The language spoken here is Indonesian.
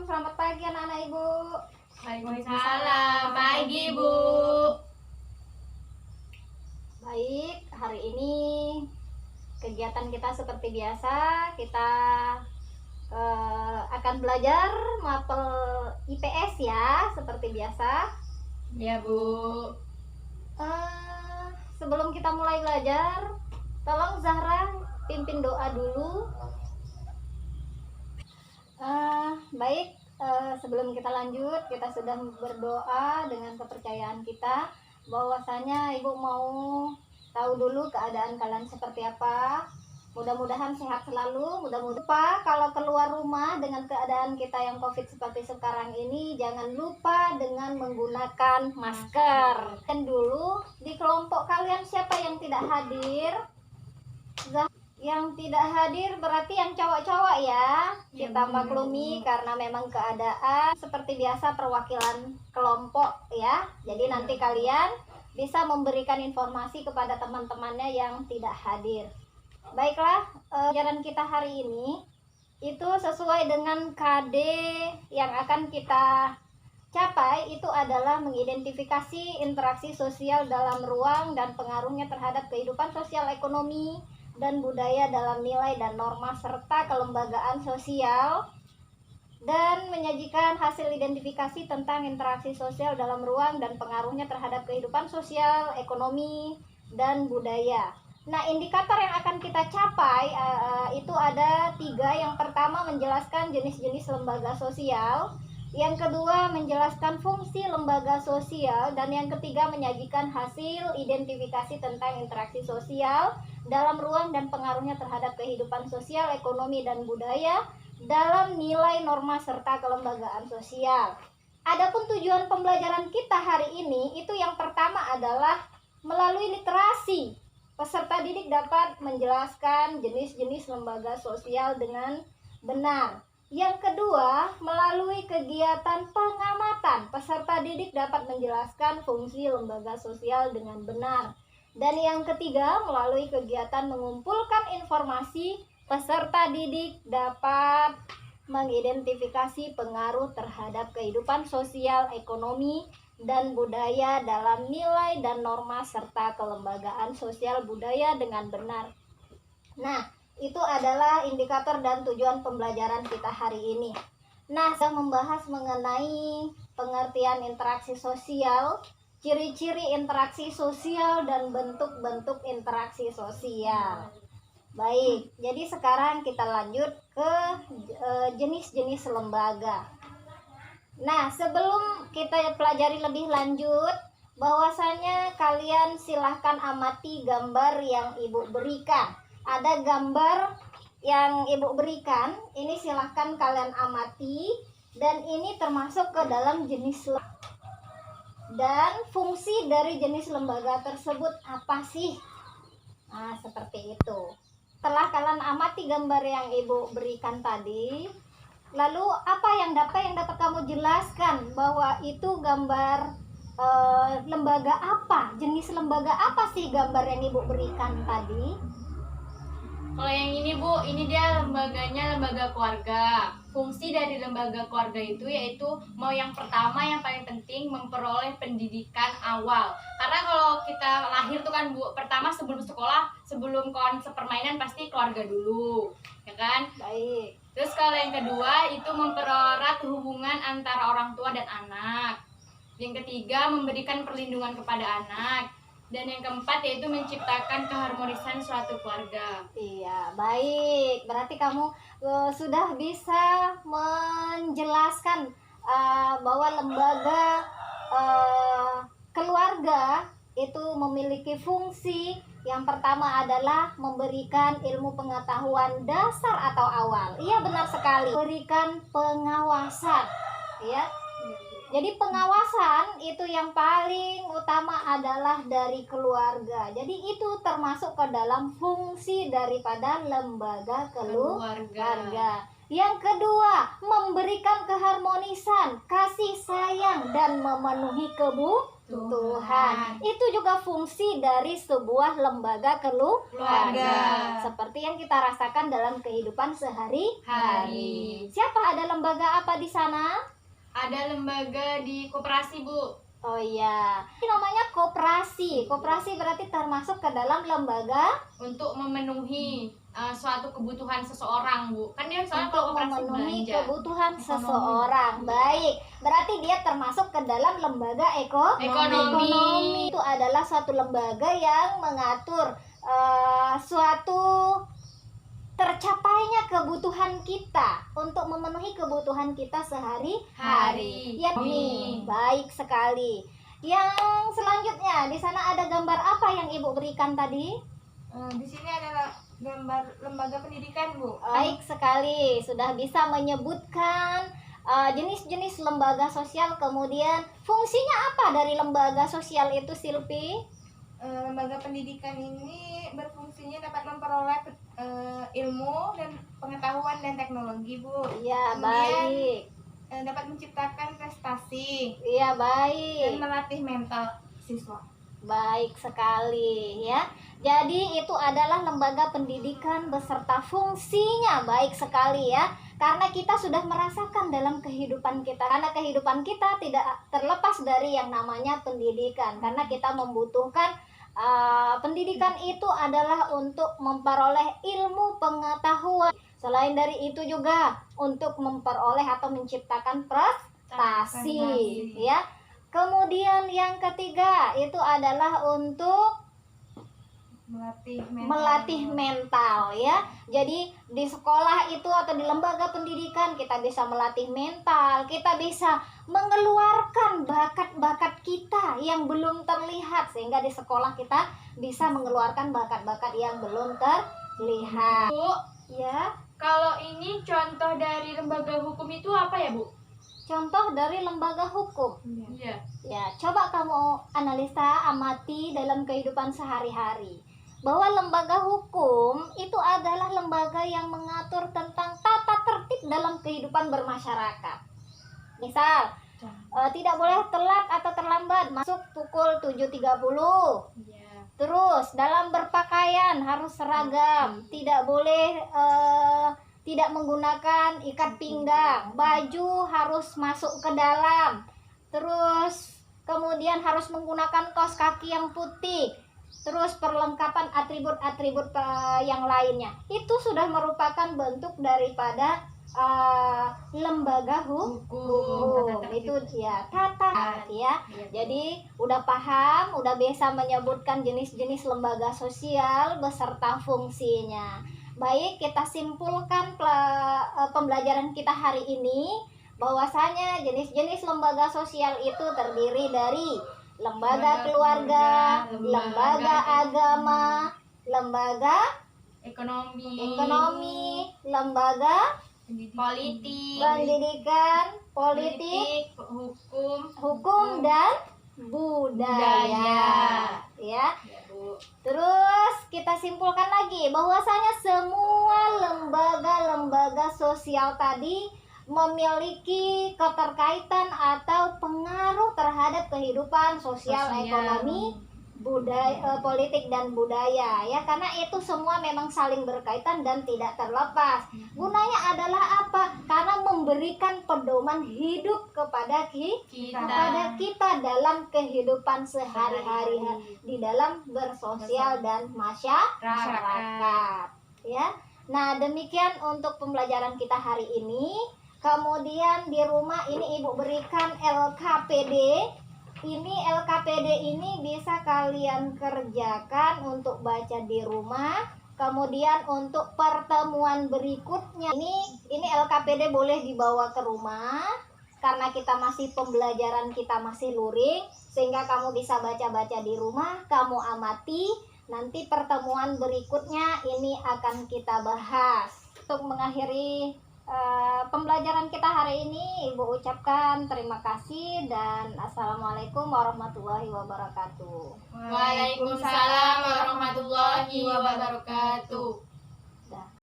selamat pagi anak-anak Ibu. Waalaikumsalam, pagi Bu. Baik, hari ini kegiatan kita seperti biasa. Kita akan belajar mapel IPS ya, seperti biasa. Ya Bu. Sebelum kita mulai belajar, tolong Zahra pimpin doa dulu. Baik, sebelum kita lanjut, kita sudah berdoa dengan kepercayaan kita bahwasanya Ibu mau tahu dulu keadaan kalian seperti apa. Mudah-mudahan sehat selalu. Mudah-mudahan kalau keluar rumah dengan keadaan kita yang COVID seperti sekarang ini, jangan lupa dengan menggunakan masker. Dan dulu di kelompok kalian siapa yang tidak hadir? Yang tidak hadir berarti yang cowok-cowok ya. Kita maklumi karena memang keadaan seperti biasa perwakilan kelompok ya. Jadi nanti kalian bisa memberikan informasi kepada teman-temannya yang tidak hadir. Baiklah, pelajaran kita hari ini itu sesuai dengan KD yang akan kita capai, itu adalah mengidentifikasi interaksi sosial dalam ruang dan pengaruhnya terhadap kehidupan sosial ekonomi dan budaya dalam nilai dan norma serta kelembagaan sosial, dan menyajikan hasil identifikasi tentang interaksi sosial dalam ruang dan pengaruhnya terhadap kehidupan sosial, ekonomi, dan budaya. Nah, indikator yang akan kita capai itu ada 3. Yang pertama menjelaskan jenis-jenis lembaga sosial, yang kedua menjelaskan fungsi lembaga sosial, dan yang ketiga menyajikan hasil identifikasi tentang interaksi sosial dalam ruang dan pengaruhnya terhadap kehidupan sosial, ekonomi, dan budaya dalam nilai, norma, serta kelembagaan sosial. Adapun tujuan pembelajaran kita hari ini itu yang pertama adalah melalui literasi, peserta didik dapat menjelaskan jenis-jenis lembaga sosial dengan benar. Yang kedua, melalui kegiatan pengamatan, peserta didik dapat menjelaskan fungsi lembaga sosial dengan benar. Dan yang ketiga, melalui kegiatan mengumpulkan informasi, peserta didik dapat mengidentifikasi pengaruh terhadap kehidupan sosial, ekonomi, dan budaya dalam nilai dan norma serta kelembagaan sosial budaya dengan benar. Nah, itu adalah indikator dan tujuan pembelajaran kita hari ini. Nah, saya membahas mengenai pengertian interaksi sosial, ciri-ciri interaksi sosial, dan bentuk-bentuk interaksi sosial. Baik, jadi sekarang kita lanjut ke jenis-jenis lembaga. Nah, sebelum kita pelajari lebih lanjut, bahwasanya kalian silahkan amati gambar yang Ibu berikan. Ada gambar yang Ibu berikan, ini silahkan kalian amati, dan ini termasuk ke dalam jenis lembaga. Dan fungsi dari jenis lembaga tersebut apa sih? Nah, seperti itu. Setelah kalian amati gambar yang Ibu berikan tadi, lalu apa yang dapat kamu jelaskan bahwa itu gambar lembaga apa? Jenis lembaga apa sih gambar yang Ibu berikan tadi? Kalau yang ini Bu, ini dia lembaganya lembaga keluarga. Fungsi dari lembaga keluarga itu yaitu yang pertama yang paling penting memperoleh pendidikan awal. Karena kalau kita lahir tuh kan Bu, pertama sebelum sekolah, sebelum konsep permainan pasti keluarga dulu, ya kan? Baik. Terus kalau yang kedua itu mempererat hubungan antara orang tua dan anak. Yang ketiga memberikan perlindungan kepada anak. Dan yang keempat yaitu menciptakan keharmonisan suatu keluarga. Iya, baik. Berarti kamu sudah bisa menjelaskan bahwa lembaga keluarga itu memiliki fungsi. Yang pertama adalah memberikan ilmu pengetahuan dasar atau awal. Iya, benar sekali. Memberikan pengawasan, ya. Jadi pengawasan itu yang paling utama adalah dari keluarga. Jadi itu termasuk ke dalam fungsi daripada lembaga keluarga. Yang kedua, memberikan keharmonisan, kasih sayang, dan memenuhi Tuhan. Itu juga fungsi dari sebuah lembaga keluarga. Seperti yang kita rasakan dalam kehidupan sehari-hari. Siapa ada lembaga apa di sana? Ada lembaga di koperasi, Bu. Oh iya, ini namanya koperasi. Koperasi berarti termasuk ke dalam lembaga Untuk memenuhi suatu kebutuhan seseorang, Bu. Kan dia soalnya untuk kalau koperasi memenuhi belanja. kebutuhan Ekonomi. seseorang. Baik, berarti dia termasuk ke dalam lembaga ekonomi. Itu adalah suatu lembaga yang mengatur suatu tercapainya kebutuhan kita untuk memenuhi kebutuhan kita sehari-hari. Ya, nih, baik sekali. Yang selanjutnya di sana ada gambar apa yang Ibu berikan tadi? Di sini adalah gambar lembaga pendidikan, Bu. Baik sekali, sudah bisa menyebutkan jenis-jenis lembaga sosial, kemudian fungsinya apa dari lembaga sosial itu, Silpi? Lembaga pendidikan ini berfungsinya dapat memperoleh ilmu dan pengetahuan dan teknologi, Bu. Iya, Kemudian, baik. dapat menciptakan prestasi Iya, dan baik. melatih mental siswa. Baik sekali ya. Jadi itu adalah lembaga pendidikan beserta fungsinya. Baik sekali ya. Karena kita sudah merasakan dalam kehidupan kita. Karena kehidupan kita tidak terlepas dari yang namanya pendidikan. Karena kita membutuhkan pendidikan itu adalah untuk memperoleh ilmu pengetahuan. Selain dari itu juga untuk memperoleh atau menciptakan prestasi ya. Kemudian yang ketiga itu adalah untuk melatih mental ya. Jadi di sekolah itu atau di lembaga pendidikan kita bisa melatih mental, kita bisa mengeluarkan bakat-bakat kita yang belum terlihat, sehingga di sekolah kita bisa mengeluarkan bakat-bakat yang belum terlihat. Bu, Ya, kalau ini contoh dari lembaga hukum itu apa ya, Bu? contoh dari lembaga hukum. Iya. Ya, coba kamu analisa, amati dalam kehidupan sehari-hari. Bahwa lembaga hukum itu adalah lembaga yang mengatur tentang tata tertib dalam kehidupan bermasyarakat. Misal, tidak boleh telat atau terlambat, masuk pukul 7.30. Iya. Terus, dalam berpakaian harus seragam, tidak boleh tidak menggunakan ikat pinggang, baju harus masuk ke dalam. Terus, kemudian harus menggunakan kaos kaki yang putih. Terus perlengkapan atribut-atribut yang lainnya. Itu sudah merupakan bentuk daripada lembaga hukum. Itu ya tata ya. Jadi udah paham, udah bisa menyebutkan jenis-jenis lembaga sosial beserta fungsinya. Baik, kita simpulkan pembelajaran kita hari ini bahwasanya jenis-jenis lembaga sosial itu terdiri dari lembaga keluarga, lembaga agama, lembaga Ekonomi, lembaga politik, pendidikan, politik, hukum dan budaya. Ya. Ya, Bu. Terus kita simpulkan lagi bahwasanya semua lembaga-lembaga sosial tadi memiliki keterkaitan atau pengaruh terhadap kehidupan sosial, ekonomi, budaya, politik dan budaya ya, karena itu semua memang saling berkaitan dan tidak terlepas. Gunanya adalah apa? Karena memberikan pedoman hidup kepada kita dalam kehidupan sehari-hari di dalam bersosial dan masyarakat ya. Nah, demikian untuk pembelajaran kita hari ini. Kemudian di rumah ini Ibu berikan LKPD. Ini LKPD ini bisa kalian kerjakan untuk baca di rumah. Kemudian untuk pertemuan berikutnya ini LKPD boleh dibawa ke rumah karena kita masih pembelajaran, kita masih luring, sehingga kamu bisa baca-baca di rumah, kamu amati. Nanti pertemuan berikutnya ini akan kita bahas. Untuk mengakhiri pembelajaran kita hari ini, Ibu ucapkan terima kasih dan assalamualaikum warahmatullahi wabarakatuh. Waalaikumsalam warahmatullahi wabarakatuh.